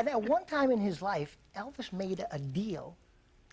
And at one time in his life, Elvis made a deal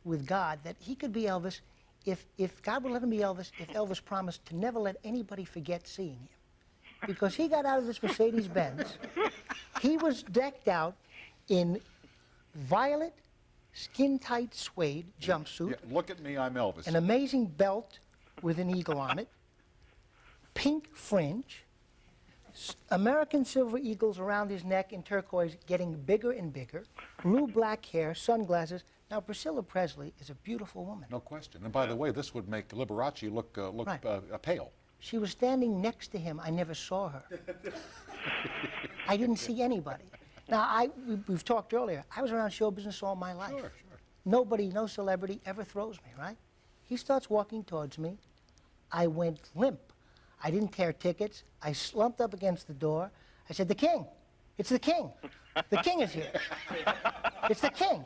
with God that he could be Elvis if God would let him be Elvis, if Elvis promised to never let anybody forget seeing him. Because he got out of this Mercedes-Benz. He was decked out in violet, skin-tight suede jumpsuit. Yeah, look at me, I'm Elvis. An amazing belt with an eagle on it. Pink fringe. American silver eagles around his neck in turquoise, getting bigger and bigger. Blue black hair, sunglasses. Now, Priscilla Presley is a beautiful woman. No question. And by the way, this would make Liberace look Right. pale. She was standing next to him. I never saw her. I didn't see anybody. Now, we've talked earlier. I was around show business all my life. Sure. Nobody, no celebrity ever throws me, right? He starts walking towards me. I went limp. I didn't tear tickets. I slumped up against the door. I said, "The king. It's the king. The king is here. It's the king."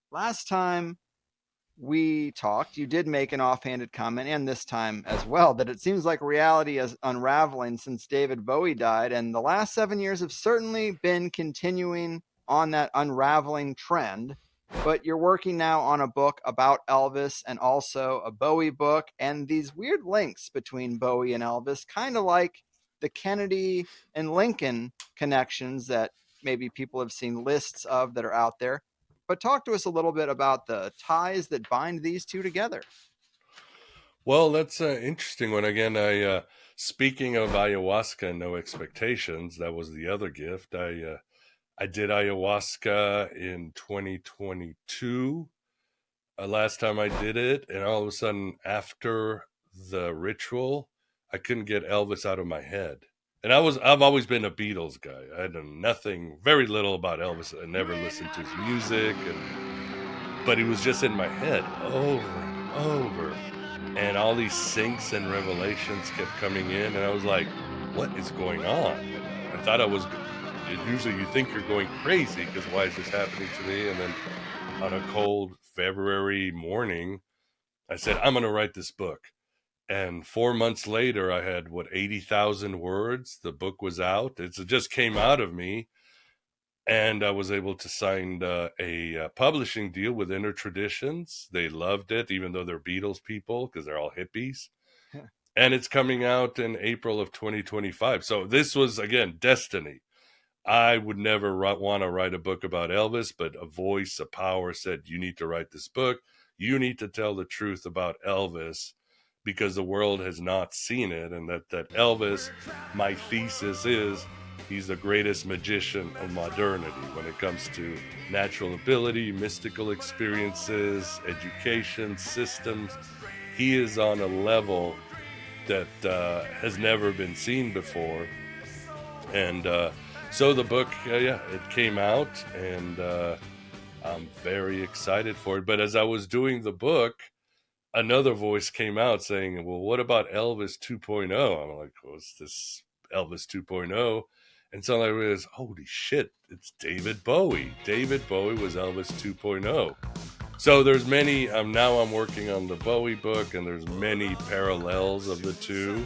Last time we talked, you did make an offhanded comment, and this time as well, that it seems like reality is unraveling since David Bowie died, and the last 7 years have certainly been continuing on that unraveling trend. But you're working now on a book about Elvis and also a Bowie book, and these weird links between Bowie and Elvis, kind of like the Kennedy and Lincoln connections that maybe people have seen lists of that are out there. But talk to us a little bit about the ties that bind these two together. Well, that's an interesting one. Again, speaking of ayahuasca and no expectations, that was the other gift. I did ayahuasca in 2022. Last time I did it, and all of a sudden, after the ritual, I couldn't get Elvis out of my head. And I've always been a Beatles guy. I know very little about Elvis. I never listened to his music, but he was just in my head over and over. And all these syncs and revelations kept coming in, and I was like, what is going on? I thought usually you think you're going crazy because why is this happening to me? And then on a cold February morning, I said, I'm going to write this book. And 4 months later, I had, 80,000 words. The book was out. It just came out of me. And I was able to sign a publishing deal with Inner Traditions. They loved it, even though they're Beatles people, because they're all hippies. And it's coming out in April of 2025. So this was, again, destiny. I would never want to write a book about Elvis, but a voice, a power said, you need to write this book. You need to tell the truth about Elvis, because the world has not seen it. And that Elvis, my thesis is, he's the greatest magician of modernity when it comes to natural ability, mystical experiences, education, systems. He is on a level that has never been seen before. And so the book, it came out, and I'm very excited for it. But as I was doing the book, another voice came out saying, well, what about Elvis 2.0? I'm like, what's this Elvis 2.0? And so I realized, holy shit, it's David Bowie. David Bowie was Elvis 2.0. So there's many, now I'm working on the Bowie book, and there's many parallels of the two.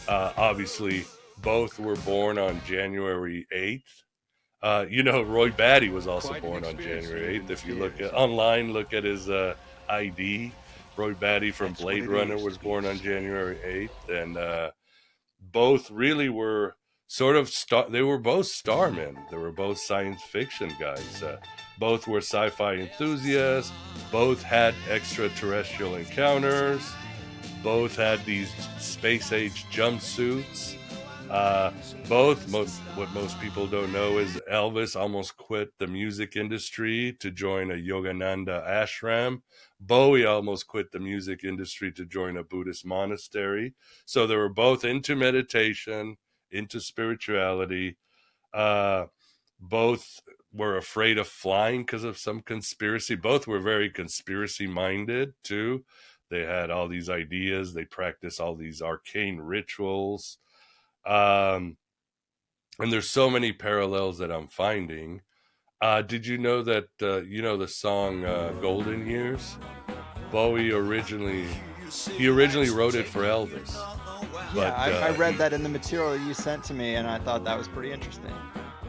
Obviously, both were born on January 8th. Roy Batty was also born on January 8th. If you look at online, look at his ID. Roy Batty from Blade Runner was born on January 8th. And both really were sort of they were both starmen. They were both science fiction guys. Both were sci-fi enthusiasts. Both had extraterrestrial encounters. Both had these space-age jumpsuits. What most people don't know is Elvis almost quit the music industry to join a Yogananda ashram. Bowie almost quit the music industry to join a Buddhist monastery. So they were both into meditation, into spirituality. Both were afraid of flying because of some conspiracy. Both were very conspiracy-minded, too. They had all these ideas. They practiced all these arcane rituals. And there's so many parallels that I'm finding. Did you know that, the song Golden Years? Bowie originally wrote it for Elvis. Yeah, I read that in the material you sent to me, and I thought that was pretty interesting.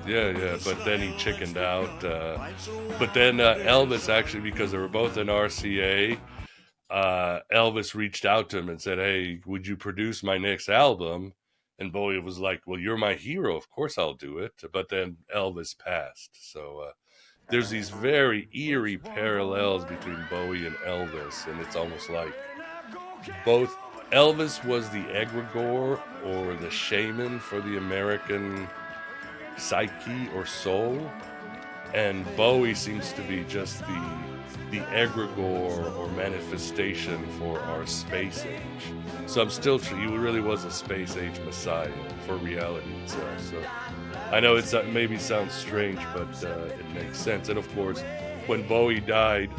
Yeah. But then he chickened out. But then Elvis actually, because they were both in RCA, Elvis reached out to him and said, "Hey, would you produce my next album?" And Bowie was like, "Well, you're my hero. Of course I'll do it." But then Elvis passed. So there's these very eerie parallels between Bowie and Elvis, and it's almost like both Elvis was the egregore or the shaman for the American psyche or soul, and Bowie seems to be just the egregore or manifestation for our space age. So I'm still he really was a space age messiah for reality itself. So I know it's maybe sounds strange, but it makes sense. And of course, when Bowie died,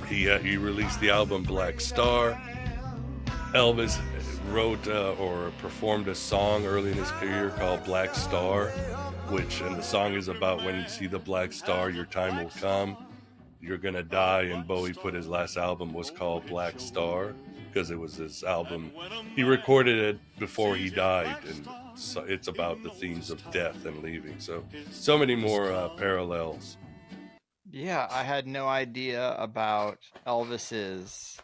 he released the album Black Star. Elvis wrote or performed a song early in his career called Black Star, and the song is about when you see the black star, your time will come, you're gonna die. And Bowie put his last album was called Black Star because it was his album. He recorded it before he died, and so it's about the themes of death and leaving. So many more parallels. Yeah, I had no idea about Elvis's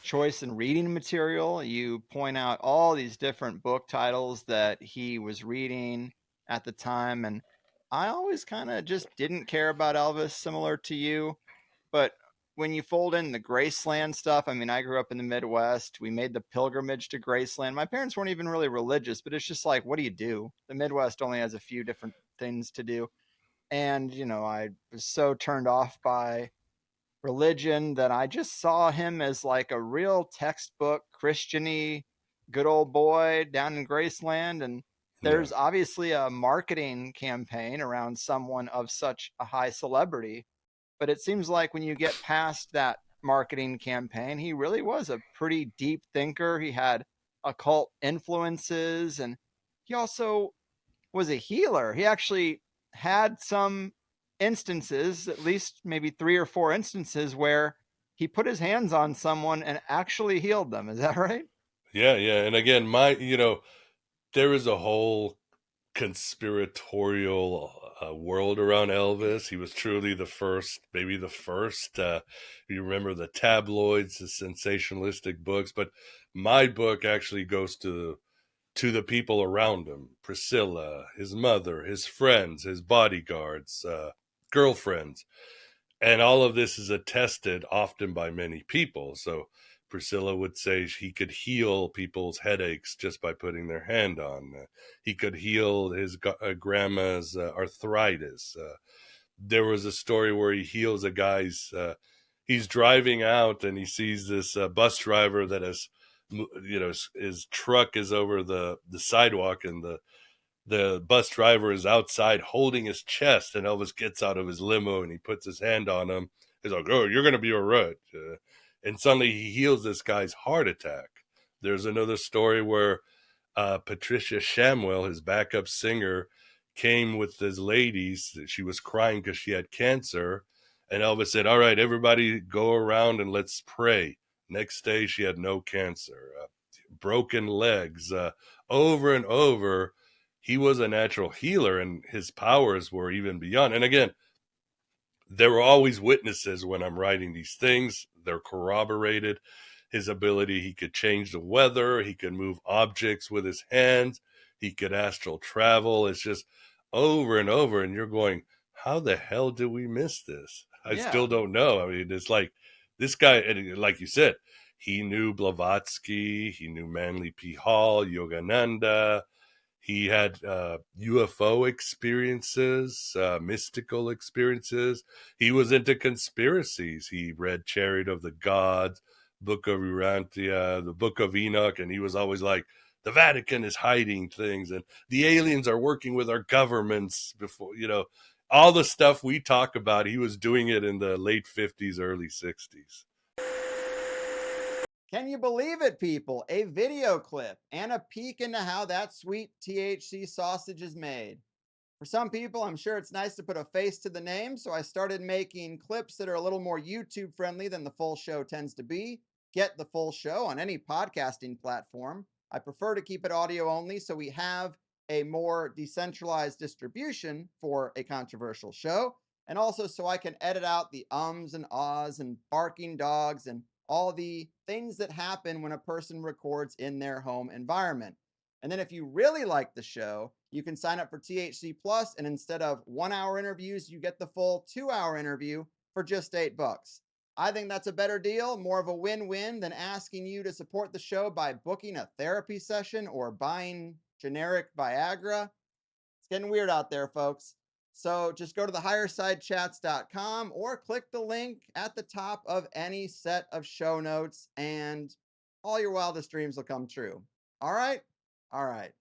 choice in reading material. You point out all these different book titles that he was reading at the time, and I always kind of just didn't care about Elvis, similar to you. But when you fold in the Graceland stuff, I mean, I grew up in the Midwest. We made the pilgrimage to Graceland. My parents weren't even really religious, but it's just like, what do you do? The Midwest only has a few different things to do. And, I was so turned off by religion that I just saw him as like a real textbook Christian-y good old boy down in Graceland. And Yeah. there's obviously a marketing campaign around someone of such a high celebrity. But it seems like when you get past that marketing campaign, he really was a pretty deep thinker. He had occult influences, and he also was a healer. He actually had some instances, at least maybe 3 or 4 instances, where he put his hands on someone and actually healed them. Is that right? Yeah. And again, there is a whole conspiratorial world around Elvis. He was truly the first, maybe the first. You remember the tabloids, the sensationalistic books, but my book actually goes to the people around him: Priscilla, his mother, his friends, his bodyguards, girlfriends. And all of this is attested often by many people. So Priscilla would say he could heal people's headaches just by putting their hand on. He could heal his grandma's arthritis. There was a story where he heals a guy's. He's driving out and he sees this bus driver that has, his truck is over the sidewalk, and the bus driver is outside holding his chest, and Elvis gets out of his limo and he puts his hand on him. He's like, "Oh, you're going to be all right." And suddenly he heals this guy's heart attack. There's another story where Patricia Shamwell, his backup singer, came with his ladies. She was crying because she had cancer. And Elvis said, "All right, everybody go around and let's pray." Next day, she had no cancer. Broken legs, over and over. He was a natural healer, and his powers were even beyond. And again, there were always witnesses when I'm writing these things. They're corroborated. His ability, he could change the weather, he could move objects with his hands, he could astral travel. It's just over and over. And you're going, how the hell did we miss this? I Yeah. still don't know. I mean, it's like this guy, and like you said, he knew Blavatsky, he knew Manly P. Hall, Yogananda. He had UFO experiences, mystical experiences. He was into conspiracies. He read Chariot of the Gods, Book of Urantia, the Book of Enoch, and he was always like, the Vatican is hiding things, and the aliens are working with our governments before, all the stuff we talk about. He was doing it in the late 50s, early 60s. Can you believe it, people? A video clip and a peek into how that sweet THC sausage is made. For some people, I'm sure it's nice to put a face to the name, so I started making clips that are a little more YouTube friendly than the full show tends to be. Get the full show on any podcasting platform. I prefer to keep it audio only, so we have a more decentralized distribution for a controversial show, and also so I can edit out the ums and ahs and barking dogs and all the things that happen when a person records in their home environment. And then if you really like the show, you can sign up for THC Plus, and instead of 1 hour interviews, you get the full 2 hour interview for just $8. I think that's a better deal, more of a win-win than asking you to support the show by booking a therapy session or buying generic Viagra. It's getting weird out there, folks. So just go to the highersidechats.com or click the link at the top of any set of show notes, and all your wildest dreams will come true. All right? All right.